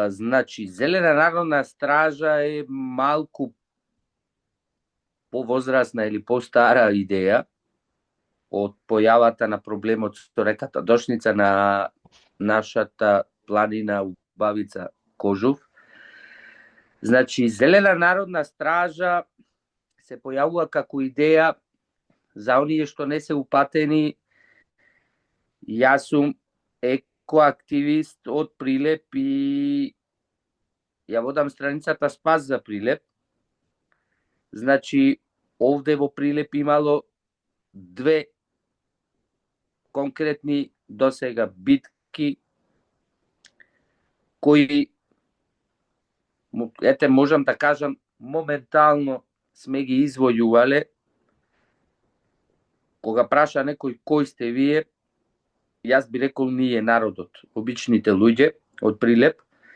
Значи, Зелена народна стража е малку повозрасна или постара идеја од појавата на проблемот со реката Дошница на нашата планина Убавица Кожув. Значи, Зелена народна стража се појавува како идеја за оние што не се упатени. Јас сум екоактивист од Прилеп и ја водам страницата Спас за Прилеп. Значи, овде во Прилеп имало две конкретни досега битки кои, можам да кажам, моментално сме ги извојувале. Кога праша некој кој сте вие, јас би рекол ние, народот, обичните луѓе од Прилеп.